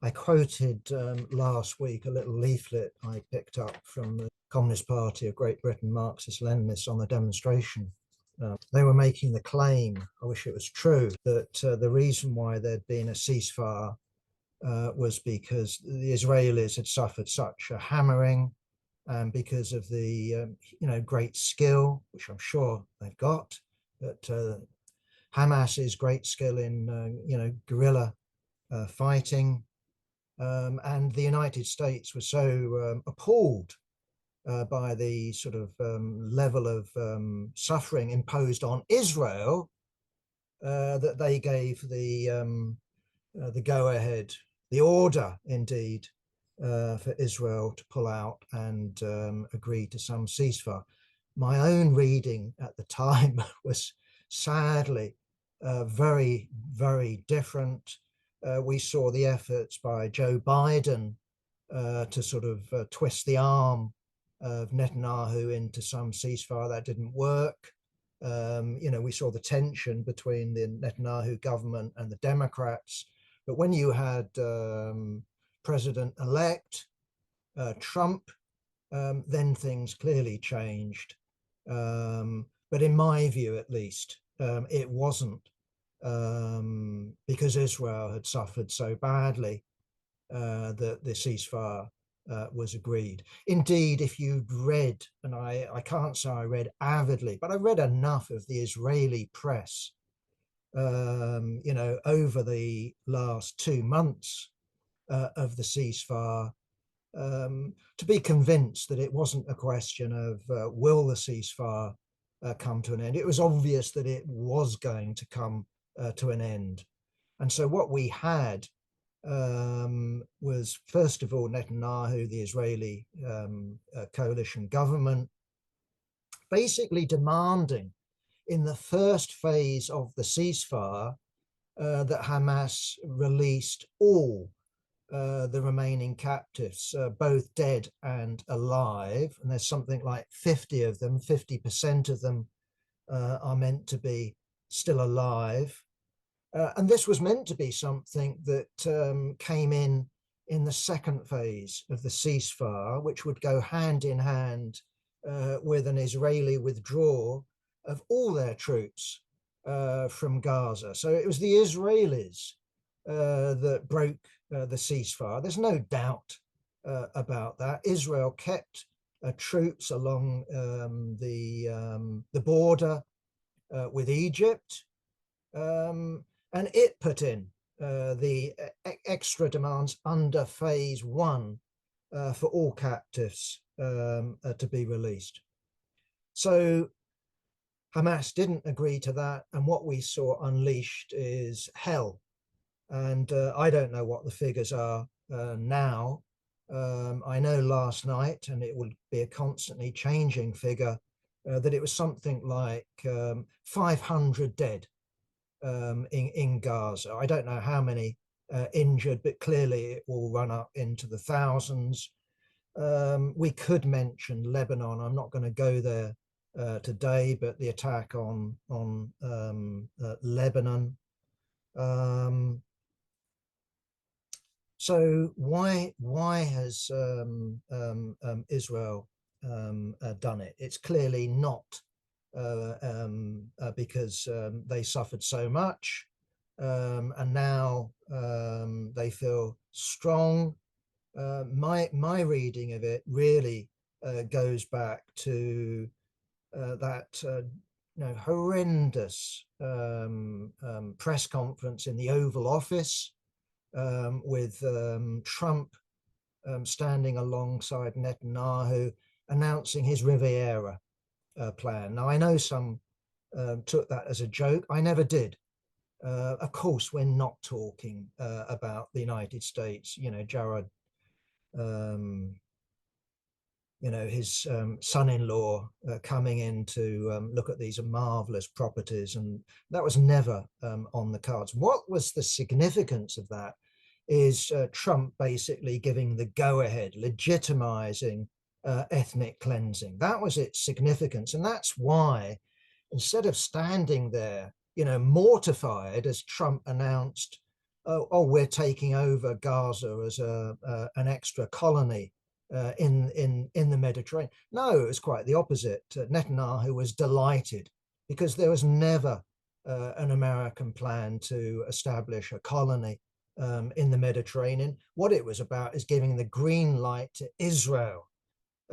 I quoted last week a little leaflet I picked up from the Communist Party of Great Britain, Marxist-Leninists, on the demonstration. They were making the claim, I wish it was true, that the reason why there'd been a ceasefire was because the Israelis had suffered such a hammering, and because of the great skill, which I'm sure they've got, that Hamas's great skill in guerrilla fighting, and the United States was so appalled by the sort of level of suffering imposed on Israel that they gave the go-ahead, the order indeed, for Israel to pull out and agree to some ceasefire. My own reading at the time was sadly very, very different. We saw the efforts by Joe Biden to sort of twist the arm of Netanyahu into some ceasefire. That didn't work. We saw the tension between the Netanyahu government and the Democrats. But when you had President-elect Trump, then things clearly changed. But in my view, at least, it wasn't because Israel had suffered so badly that the ceasefire was agreed. Indeed, if you'd read, and I can't say I read avidly, but I read enough of the Israeli press, over the last 2 months of the ceasefire, to be convinced that it wasn't a question of will the ceasefire come to an end. It was obvious that it was going to come to an end. And so what we had was, first of all, Netanyahu, the Israeli coalition government, basically demanding in the first phase of the ceasefire that Hamas released all the remaining captives, both dead and alive. And there's something like 50 of them, 50% of them are meant to be still alive. And this was meant to be something that came in the second phase of the ceasefire, which would go hand in hand with an Israeli withdrawal of all their troops from Gaza. So it was the Israelis that broke the ceasefire. There's no doubt about that. Israel kept troops along the border with Egypt, and it put in the extra demands under phase one for all captives to be released. So Hamas didn't agree to that, and what we saw unleashed is hell. And I don't know what the figures are now. I know last night, and it will be a constantly changing figure, that it was something like 500 dead in Gaza. I don't know how many injured, but clearly it will run up into the thousands. We could mention Lebanon. I'm not going to go there today, but the attack on Lebanon. So why has Israel done it? It's clearly not because they suffered so much, and now they feel strong. My reading of it really goes back to that horrendous press conference in the Oval Office with Trump standing alongside Netanyahu announcing his Riviera plan. Now, I know some took that as a joke. I never did. Of course, we're not talking about the United States. Jared, his son-in-law coming in to look at these marvelous properties, and that was never on the cards. What was the significance of that is Trump basically giving the go-ahead, legitimizing ethnic cleansing. That was its significance, and that's why, instead of standing there, mortified, as Trump announced oh, we're taking over Gaza as an extra colony in the Mediterranean. No, it was quite the opposite. Netanyahu was delighted because there was never an American plan to establish a colony in the Mediterranean. What it was about is giving the green light to Israel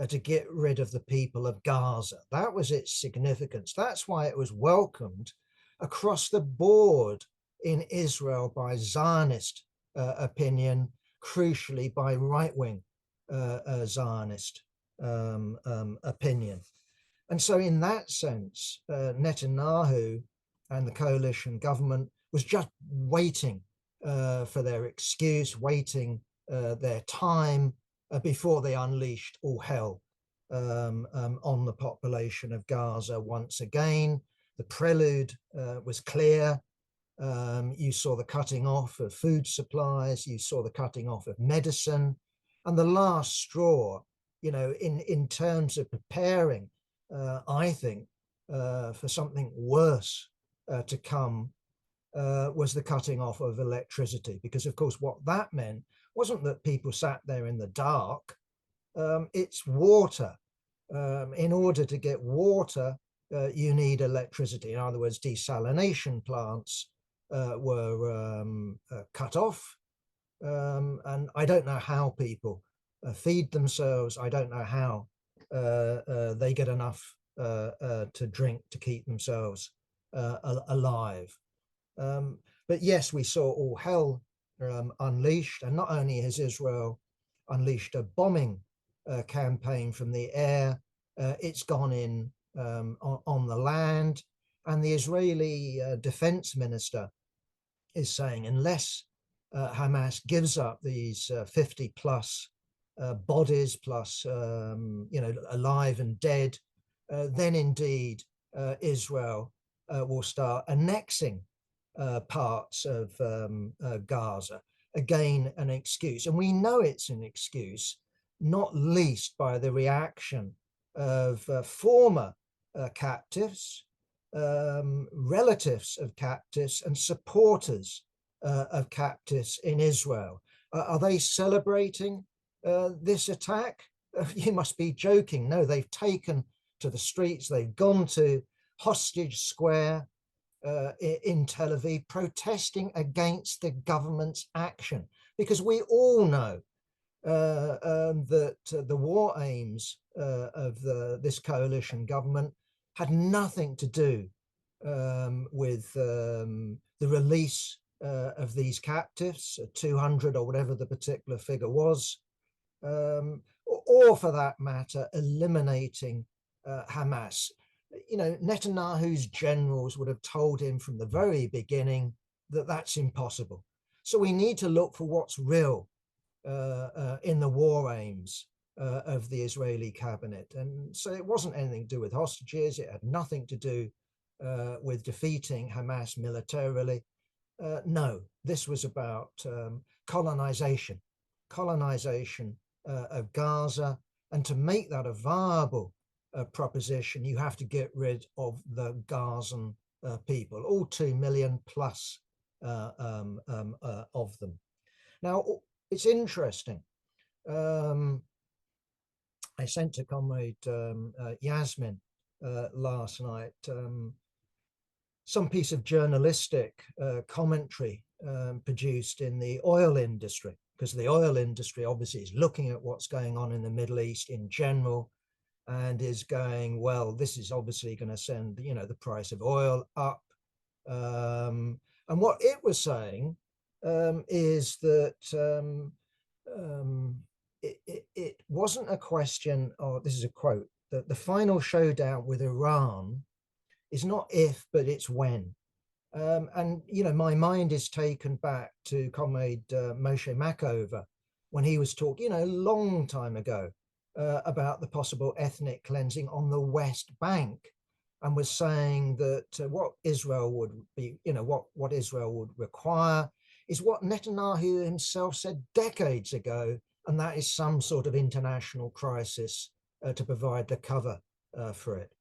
to get rid of the people of Gaza. That was its significance. That's why it was welcomed across the board in Israel by Zionist opinion, crucially by right-wing Zionist opinion. And so in that sense, Netanyahu and the coalition government was just waiting for their excuse, waiting their time before they unleashed all hell on the population of Gaza once again. The prelude was clear. You saw the cutting off of food supplies, you saw the cutting off of medicine, and the last straw, in terms of preparing, I think, for something worse to come was the cutting off of electricity. Because, of course, what that meant wasn't that people sat there in the dark. It's water. In order to get water, you need electricity. In other words, desalination plants were cut off. And I don't know how people feed themselves. I don't know how they get enough to drink to keep themselves alive. But yes, we saw all hell unleashed. And not only has Israel unleashed a bombing campaign from the air, it's gone in on the land. And the Israeli defense minister is saying, unless Hamas gives up these 50 plus bodies, plus alive and dead, then indeed Israel will start annexing parts of Gaza. Again, an excuse. And we know it's an excuse, not least by the reaction of former captives, relatives of captives, and supporters of captives in Israel. Are they celebrating this attack? You must be joking. No, they've taken to the streets, they've gone to Hostage Square in Tel Aviv, protesting against the government's action, because we all know that the war aims of this coalition government had nothing to do with the release of these captives, 200 or whatever the particular figure was, or for that matter, eliminating Hamas. Netanyahu's generals would have told him from the very beginning that that's impossible. So we need to look for what's real in the war aims of the Israeli cabinet. And so it wasn't anything to do with hostages. It had nothing to do with defeating Hamas militarily. No, this was about colonization of Gaza. And to make that a viable proposition, you have to get rid of the Gazan people, all 2 million plus of them. Now, it's interesting. I sent to Comrade Yasmin last night some piece of journalistic commentary produced in the oil industry, because the oil industry obviously is looking at what's going on in the Middle East in general and is going, well, this is obviously going to send, the price of oil up. And what it was saying is that it wasn't a question of, this is a quote, that the final showdown with Iran is not if, but it's when. And, my mind is taken back to Comrade Moshe Machover when he was talking, a long time ago about the possible ethnic cleansing on the West Bank, and was saying that what Israel would be, what Israel would require is what Netanyahu himself said decades ago, and that is some sort of international crisis to provide the cover for it.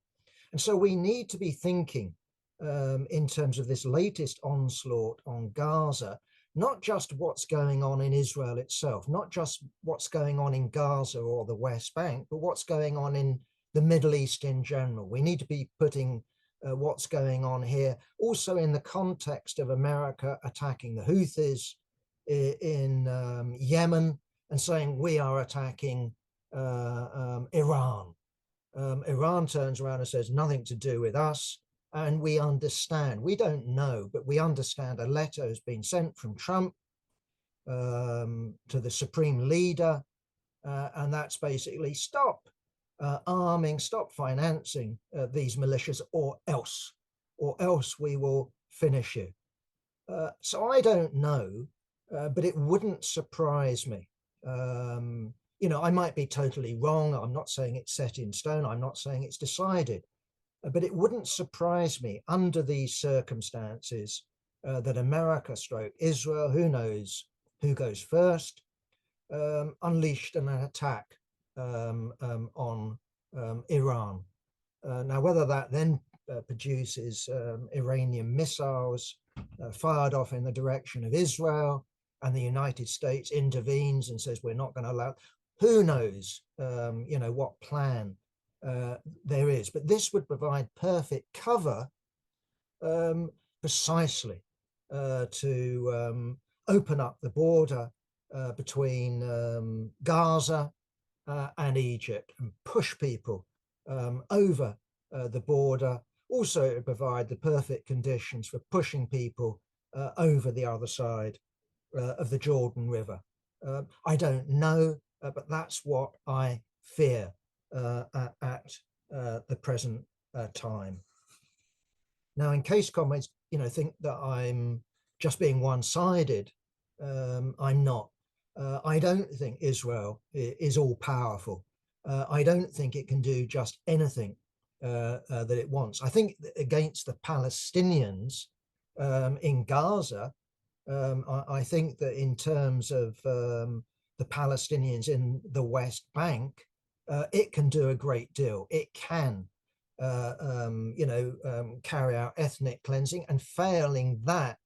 And so we need to be thinking in terms of this latest onslaught on Gaza, not just what's going on in Israel itself, not just what's going on in Gaza or the West Bank, but what's going on in the Middle East in general. We need to be putting what's going on here also in the context of America attacking the Houthis in Yemen and saying we are attacking Iran. Iran turns around and says nothing to do with us. And we understand, we don't know, but we understand a letter has been sent from Trump to the supreme leader. And that's basically stop arming, stop financing these militias, or else we will finish you. So I don't know, but it wouldn't surprise me. I might be totally wrong. I'm not saying it's set in stone. I'm not saying it's decided. But it wouldn't surprise me under these circumstances that America stroke Israel, who knows who goes first, unleashed an attack on Iran. Now, whether that then produces Iranian missiles fired off in the direction of Israel and the United States intervenes and says we're not going to allow, who knows, what plan there is. But this would provide perfect cover precisely to open up the border between Gaza and Egypt and push people over the border. Also, it would provide the perfect conditions for pushing people over the other side of the Jordan River. I don't know, but that's what I fear at the present time. Now, in case comrades, think that I'm just being one-sided, I'm not. I don't think Israel is all powerful. I don't think it can do just anything that it wants. I think against the Palestinians in Gaza, I think that in terms of the Palestinians in the West Bank, it can do a great deal. It can, carry out ethnic cleansing, and failing that,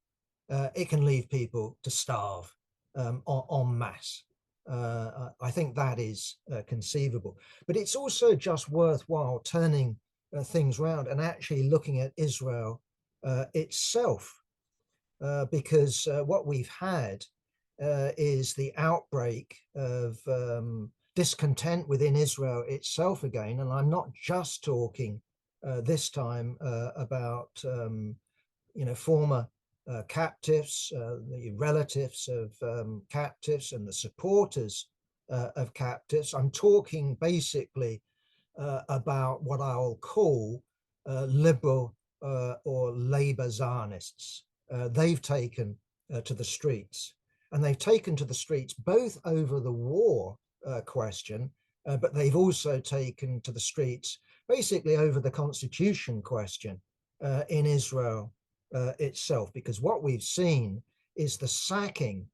it can leave people to starve en masse. I think that is conceivable. But it's also just worthwhile turning things around and actually looking at Israel itself, because what we've had is the outbreak of discontent within Israel itself again. And I'm not just talking this time about, former captives, the relatives of captives and the supporters of captives. I'm talking basically about what I'll call liberal or labor Zionists. They've taken to the streets, and they've taken to the streets both over the war question, but they've also taken to the streets basically over the constitution question in Israel itself, because what we've seen is the sacking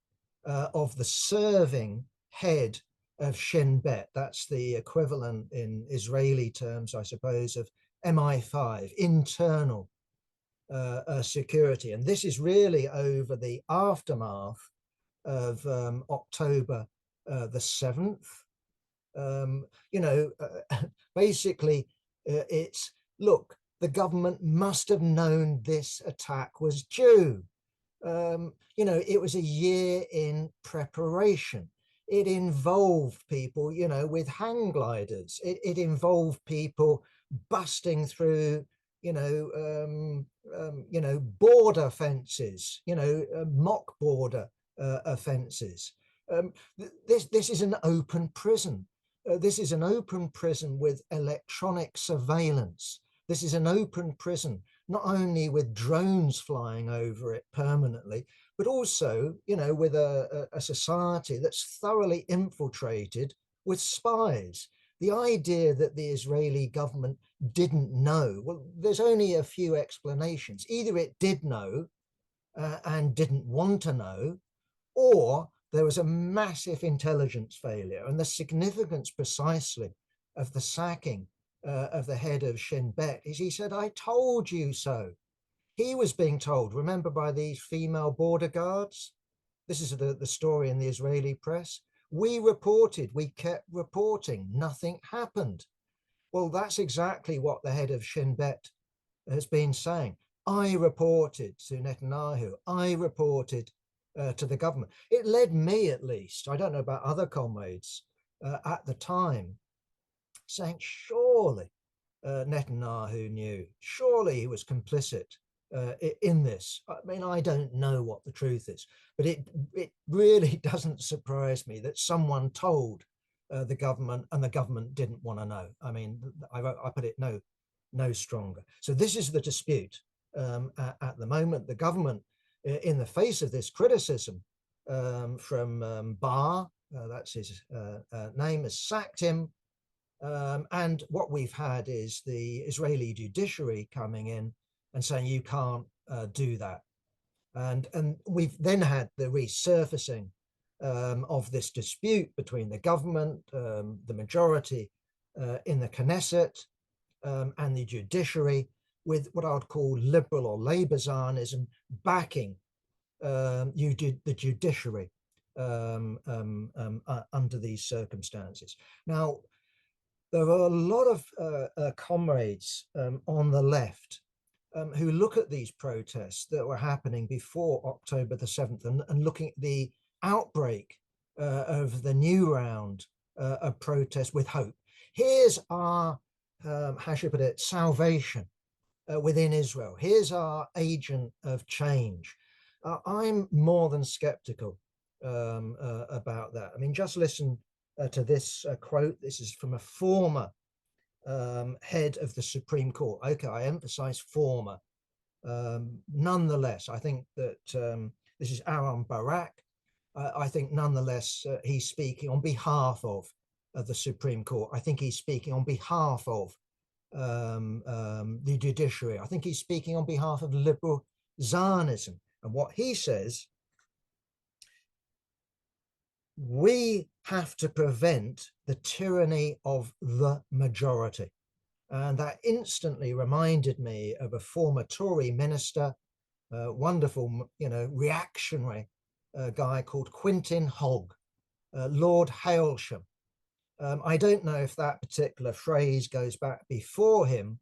of the serving head of Shin Bet. That's the equivalent in Israeli terms, I suppose, of MI5, internal security. And this is really over the aftermath of October the 7th. Basically, it's, look, the government must have known this attack was due. It was a year in preparation. It involved people, with hang gliders. It involved people busting through, border fences, mock border offences. This is an open prison. This is an open prison with electronic surveillance. This is an open prison, not only with drones flying over it permanently, but also, with a society that's thoroughly infiltrated with spies. The idea that the Israeli government didn't know, well, there's only a few explanations. Either it did know and didn't want to know, or there was a massive intelligence failure. And the significance precisely of the sacking of the head of Shin Bet is he said, I told you so. He was being told, remember, by these female border guards, This is the story in the Israeli press. We reported, we kept reporting, nothing happened. Well, that's exactly what the head of Shin Bet has been saying. I reported to Netanyahu. I reported to the government. It led me, at least, I don't know about other comrades at the time, saying, surely Netanyahu knew. Surely he was complicit in this. I mean, I don't know what the truth is, but it really doesn't surprise me that someone told the government and the government didn't want to know. I mean, I put it no stronger. So this is the dispute at the moment. The government, in the face of this criticism from Barr, that's his name, has sacked him. And what we've had is the Israeli judiciary coming in and saying you can't do that. And we've then had the resurfacing of this dispute between the government, the majority in the Knesset, and the judiciary, with what I would call liberal or Labour Zionism backing the judiciary under these circumstances. Now, there are a lot of comrades on the left who look at these protests that were happening before October the 7th and looking at the outbreak of the new round of protests with hope. Here's our, how should I put it, salvation within Israel. Here's our agent of change. I'm more than skeptical about that. I mean, just listen to this quote. This is from a former head of the Supreme Court. Okay, I emphasize former. Nonetheless, I think that this is Aaron Barak. I think nonetheless he's speaking on behalf of the Supreme Court. I think he's speaking on behalf of the judiciary. I think he's speaking on behalf of liberal Zionism. And what he says, we have to prevent the tyranny of the majority. And that instantly reminded me of a former Tory minister, wonderful, reactionary guy called Quintin Hogg, Lord Hailsham. I don't know if that particular phrase goes back before him,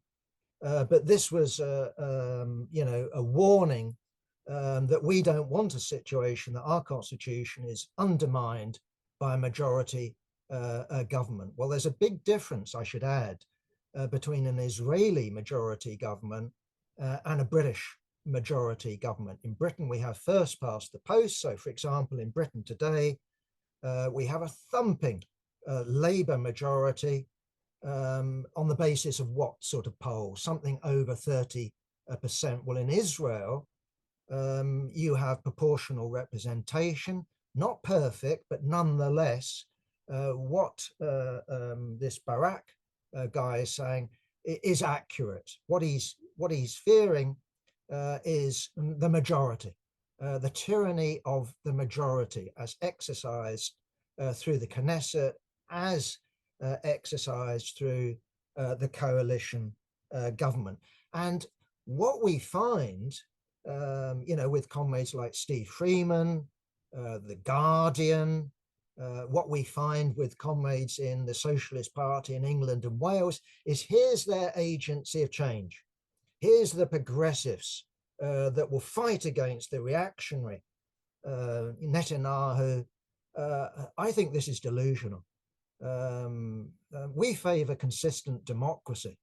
but this was, a warning that we don't want a situation that our constitution is undermined by a majority government. Well, there's a big difference, I should add, between an Israeli majority government and a British majority government. In Britain, we have first past the post. So, for example, in Britain today, we have a thumping Labour majority on the basis of what sort of poll? Something over 30%. Well, in Israel, you have proportional representation, not perfect, but nonetheless, what this Barak guy is saying is accurate. What he's fearing is the majority, the tyranny of the majority as exercised through the Knesset, as exercised through the coalition government. And what we find, with comrades like Steve Freeman, The Guardian, what we find with comrades in the Socialist Party in England and Wales is here's their agency of change. Here's the progressives that will fight against the reactionary Netanyahu. I think this is delusional. We favor consistent democracy.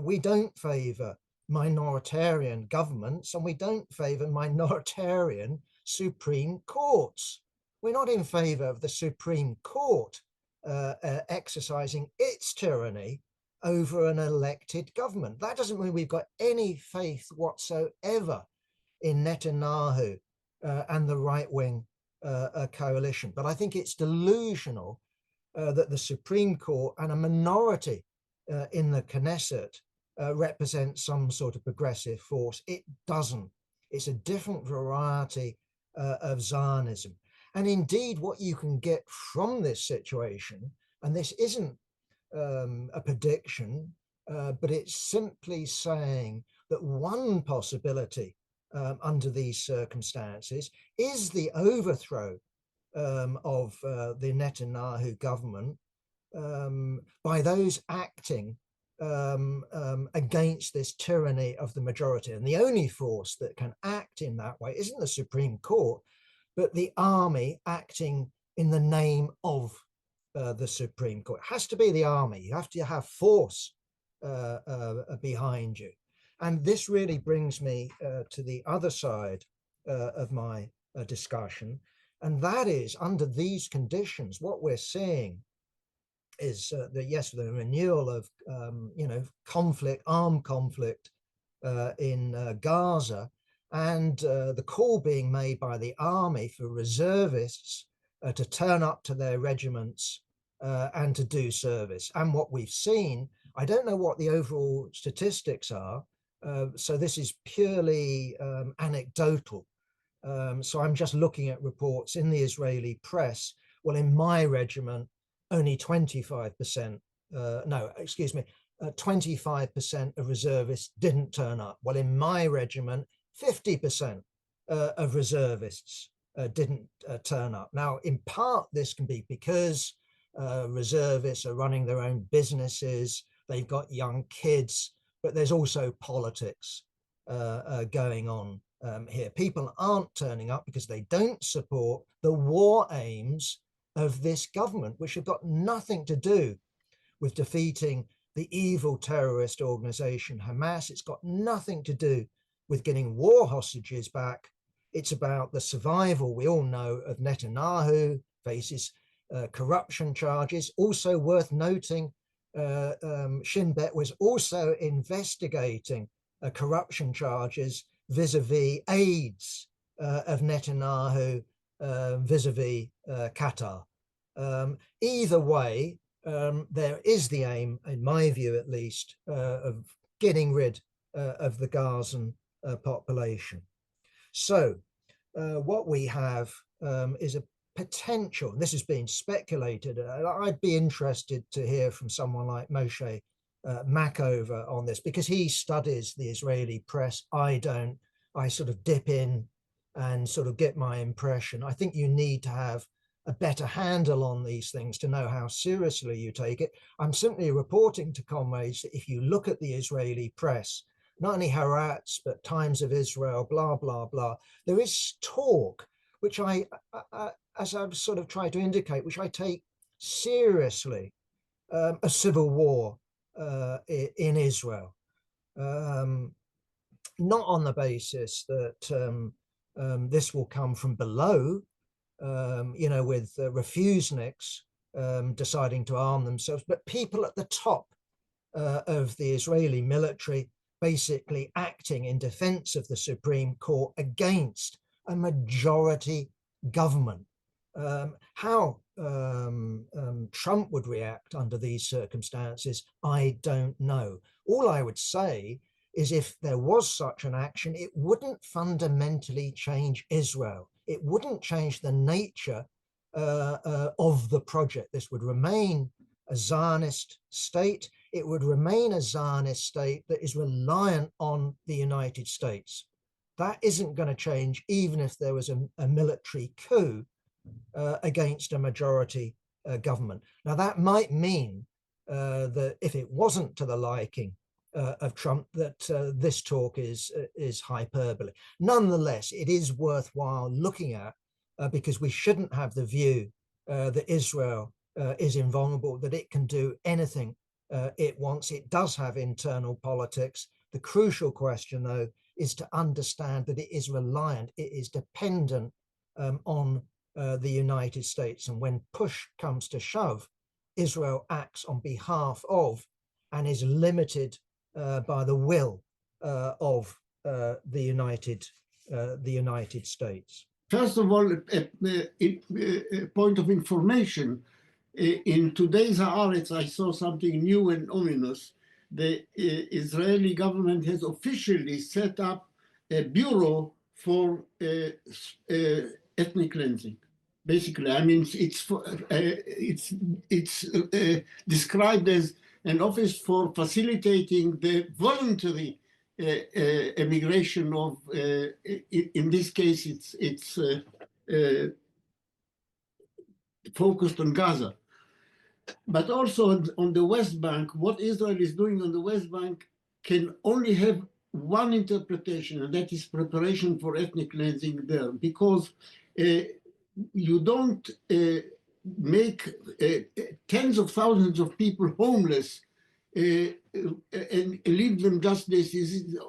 We don't favor minoritarian governments, and we don't favor minoritarian Supreme Courts. We're not in favor of the Supreme Court exercising its tyranny over an elected government. That doesn't mean we've got any faith whatsoever in Netanyahu and the right-wing coalition. But I think it's delusional that the Supreme Court and a minority in the Knesset represent some sort of progressive force. It doesn't. It's a different variety of Zionism. And indeed, what you can get from this situation, and this isn't a prediction, but it's simply saying that one possibility under these circumstances is the overthrow of the Netanyahu government by those acting against this tyranny of the majority. And the only force that can act in that way isn't the Supreme Court, but the army acting in the name of the Supreme Court. It has to be the army. You have to have force behind you. And this really brings me to the other side of my discussion. And that is, under these conditions, what we're seeing is that, yes, the renewal of, conflict, armed conflict in Gaza, and the call being made by the army for reservists to turn up to their regiments and to do service. And what we've seen, I don't know what the overall statistics are, so this is purely anecdotal. So I'm just looking at reports in the Israeli press. Well, in my regiment, only 25%, 25% of reservists didn't turn up. Well, in my regiment, 50% of reservists didn't turn up. Now, in part, this can be because reservists are running their own businesses, they've got young kids, but there's also politics going on here. People aren't turning up because they don't support the war aims of this government, which have got nothing to do with defeating the evil terrorist organization Hamas. It's got nothing to do with getting war hostages back. It's about the survival, we all know, of Netanyahu, faces corruption charges. Also worth noting, Shin Bet was also investigating corruption charges vis-a-vis aides of Netanyahu vis-a-vis Qatar. Either way, there is the aim, in my view at least, of getting rid of the Gazan population. So what we have is a potential, and this has been speculated, I'd be interested to hear from someone like Moshe Machover on this, because he studies the Israeli press. I don't. I sort of dip in and sort of get my impression. I think you need to have a better handle on these things to know how seriously you take it. I'm simply reporting to comrades that if you look at the Israeli press, not only Haaretz, but Times of Israel, blah, blah, blah, there is talk, which I as I've sort of tried to indicate, which I take seriously, a civil war in Israel. Not on the basis that this will come from below, with refuseniks deciding to arm themselves, but people at the top of the Israeli military basically acting in defense of the Supreme Court against a majority government. How Trump would react under these circumstances, I don't know. All I would say is if there was such an action, it wouldn't fundamentally change Israel. It wouldn't change the nature of the project. This would remain a Zionist state. It would remain a Zionist state that is reliant on the United States. That isn't going to change even if there was a military coup against a majority government. Now, that might mean that if it wasn't to the liking of Trump, that this talk is hyperbole. Nonetheless, it is worthwhile looking at because we shouldn't have the view that Israel is invulnerable, that it can do anything it wants. It does have internal politics. The crucial question, though, is to understand that it is reliant, it is dependent on the United States. And when push comes to shove, Israel acts on behalf of and is limited by the will of the United States. First of all, a point of information. In today's Haaretz, I saw something new and ominous. The Israeli government has officially set up a bureau for ethnic cleansing. Basically, I mean, it's described as an office for facilitating the voluntary emigration of, in this case, it's focused on Gaza. But also on the West Bank, what Israel is doing on the West Bank can only have one interpretation, and that is preparation for ethnic cleansing there, because you don't make tens of thousands of people homeless and leave them just this.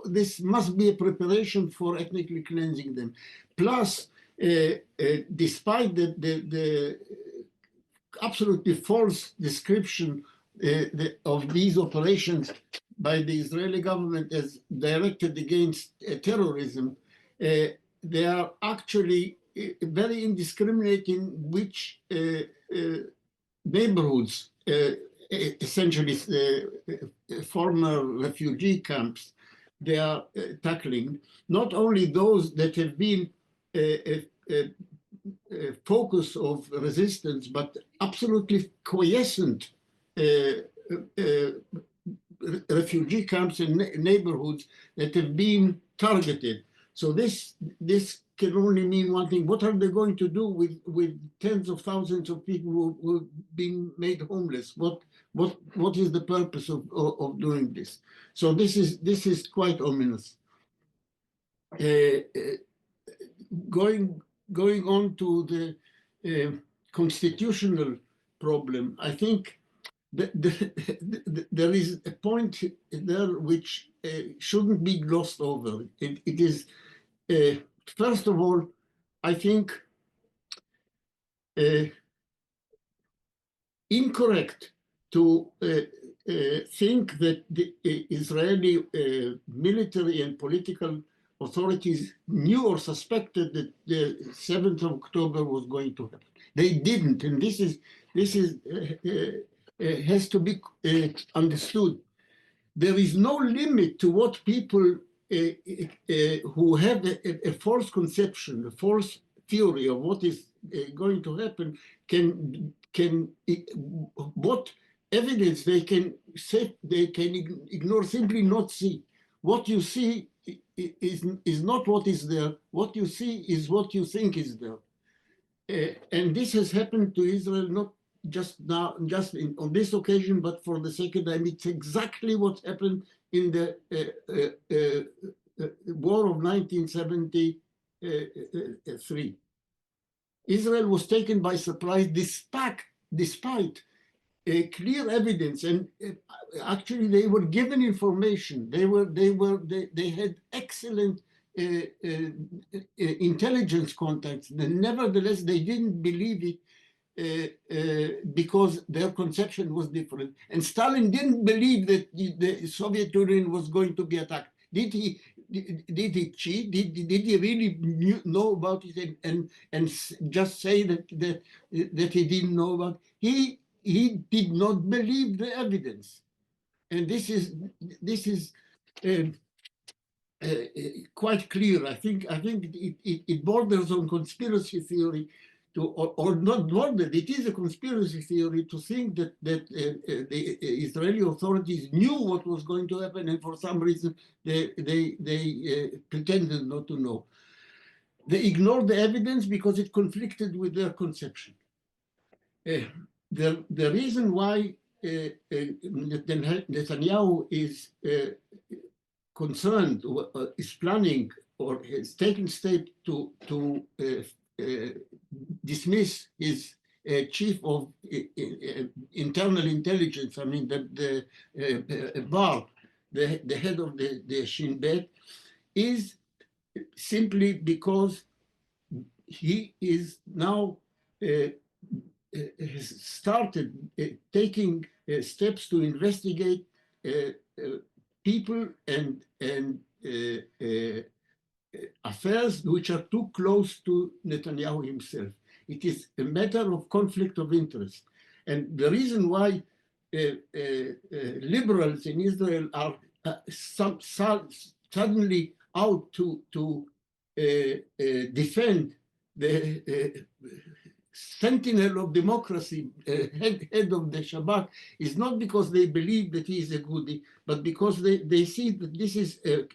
This must be a preparation for ethnically cleansing them. Plus, despite the absolutely false description of these operations by the Israeli government as directed against terrorism, they are actually very indiscriminate in which neighborhoods, essentially former refugee camps, they are tackling. Not only those that have been focus of resistance, but absolutely quiescent refugee camps and neighborhoods that have been targeted. So this can only mean one thing. What are they going to do with tens of thousands of people who are being made homeless? What is the purpose of doing this? So this is quite ominous. Going on to the constitutional problem, I think there is a point there which shouldn't be glossed over. It is, first of all, I think incorrect to think that the Israeli military and political authorities knew or suspected that the 7th of October was going to happen. They didn't, and this has to be understood. There is no limit to what people who have a false conception, a false theory of what is going to happen, what evidence they can say, they can ignore, simply not see. What you see is not what is there. What you see is what you think is there. And this has happened to Israel not just now, just on this occasion, but for the second time. It's exactly what happened in the war of 1973. Israel was taken by surprise despite clear evidence, and actually they were given information. They had excellent intelligence contacts. Nevertheless, they didn't believe it because their conception was different. And Stalin didn't believe that the Soviet Union was going to be attacked. Did he cheat? Did he really know about it and just say that he didn't know about it? He did not believe the evidence. And this is quite clear. I think it borders on conspiracy theory, or not bordered. It is a conspiracy theory to think that the Israeli authorities knew what was going to happen, and for some reason they pretended not to know. They ignored the evidence because it conflicted with their conception. The reason why Netanyahu is concerned, is planning, or has taken steps to dismiss his chief of internal intelligence, I mean the Bar, the head of the Shin Bet, is simply because he is now has started taking steps to investigate people and affairs which are too close to Netanyahu himself. It is a matter of conflict of interest. And the reason why liberals in Israel are suddenly out to defend the sentinel of democracy, head of the Shabak, is not because they believe that he is a goody, but because they see that this is a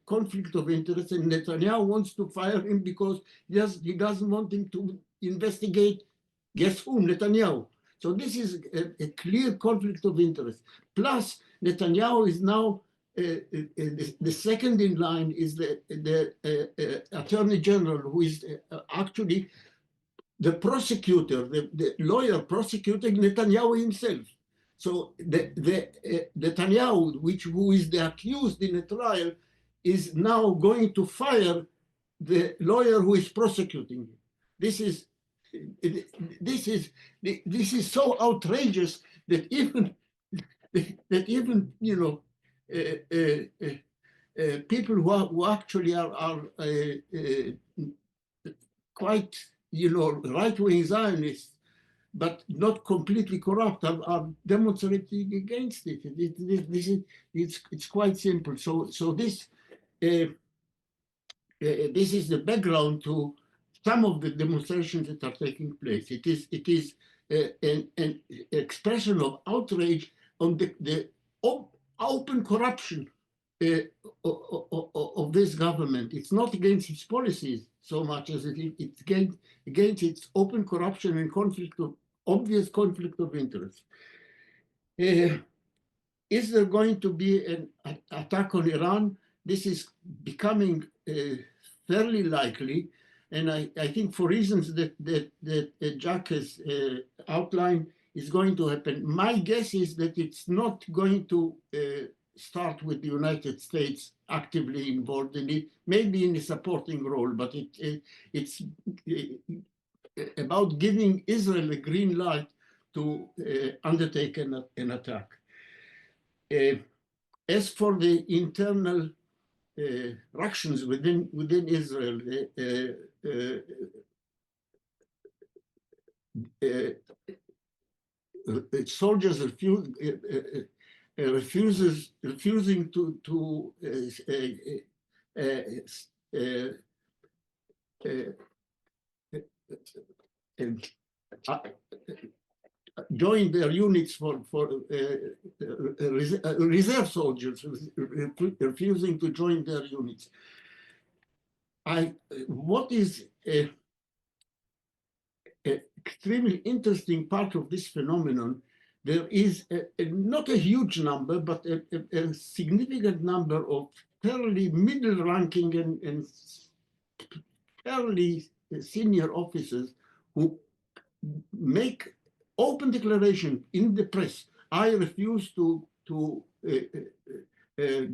conflict of interest, and Netanyahu wants to fire him because he doesn't want him to investigate, guess who? Netanyahu. So this is a clear conflict of interest. Plus, Netanyahu is now, the second in line is the Attorney General, who is actually the prosecutor, the lawyer prosecuting Netanyahu himself. So Netanyahu, who is the accused in a trial, is now going to fire the lawyer who is prosecuting him. This is so outrageous that even people who actually are quite right-wing Zionists, but not completely corrupt, are demonstrating against it. It's quite simple. So this is the background to some of the demonstrations that are taking place. It is an expression of outrage on the open corruption of this government. It's not against its policies so much as it's against its open corruption and obvious conflict of interest. Is there going to be an attack on Iran? This is becoming fairly likely, and I think for reasons that Jack has outlined, is going to happen. My guess is that it's not going to start with the United States actively involved in it, maybe in a supporting role, but it's about giving Israel a green light to undertake an attack. As for the internal ructions within Israel, soldiers refusing to join their units for reserve soldiers refusing to join their units. What is extremely interesting part of this phenomenon, there is not a huge number, but a significant number of fairly middle-ranking and fairly senior officers who make open declaration in the press. I refuse to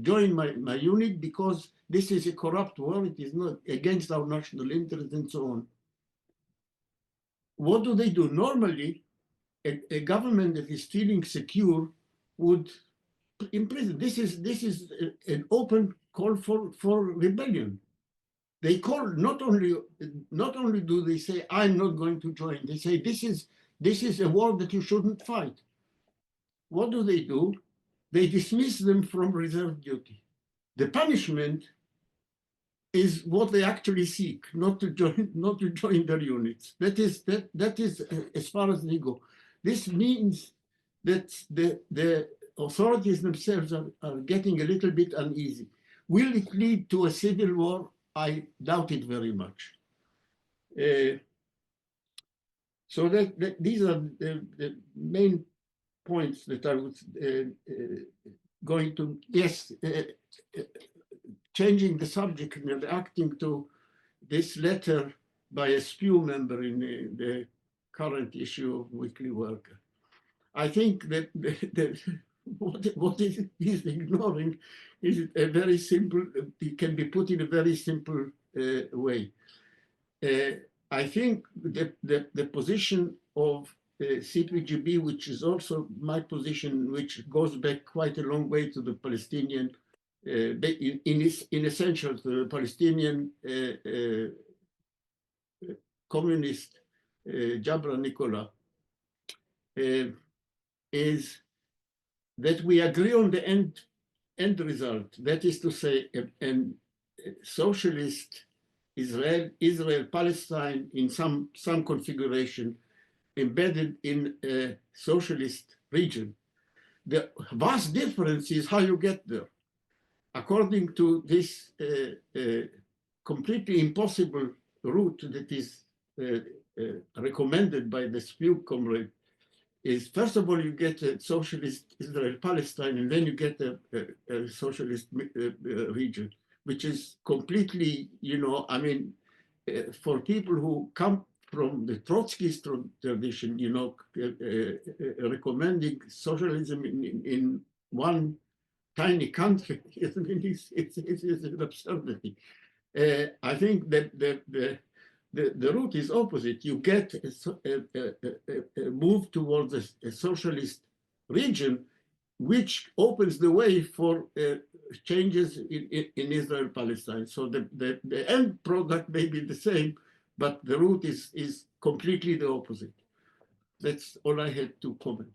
join my unit because this is a corrupt war. It is not against our national interest and so on. What do they do? Normally, a government that is feeling secure would imprison. This is an open call for rebellion. They call not only do they say I'm not going to join. They say this is a war that you shouldn't fight. What do? They dismiss them from reserve duty. The punishment is what they actually seek, not to join their units. That is as far as they go. This means that the authorities themselves are getting a little bit uneasy. Will it lead to a civil war? I doubt it very much. So these are the main points that I was going to, yes, changing the subject and reacting to this letter by a SPEW member in the current issue of Weekly Worker. I think that what it is ignoring is a very simple, it can be put in a very simple way. I think the position of CPGB, which is also my position, which goes back quite a long way to the Palestinian, in essential to the Palestinian communist Jabra Nicola, is that we agree on the end result. That is to say, a socialist Israel Palestine in some configuration embedded in a socialist region. The vast difference is how you get there. According to this completely impossible route that is recommended by the SPUC comrade, is first of all you get a socialist Israel-Palestine, and then you get a socialist region, which is completely, I mean, for people who come from the Trotskyist tradition, recommending socialism in one tiny country, it's an absurdity. I think that the route is opposite. You get a move towards a socialist region, which opens the way for changes in Israel-Palestine. So the end product may be the same, but the route is completely the opposite. That's all I had to comment.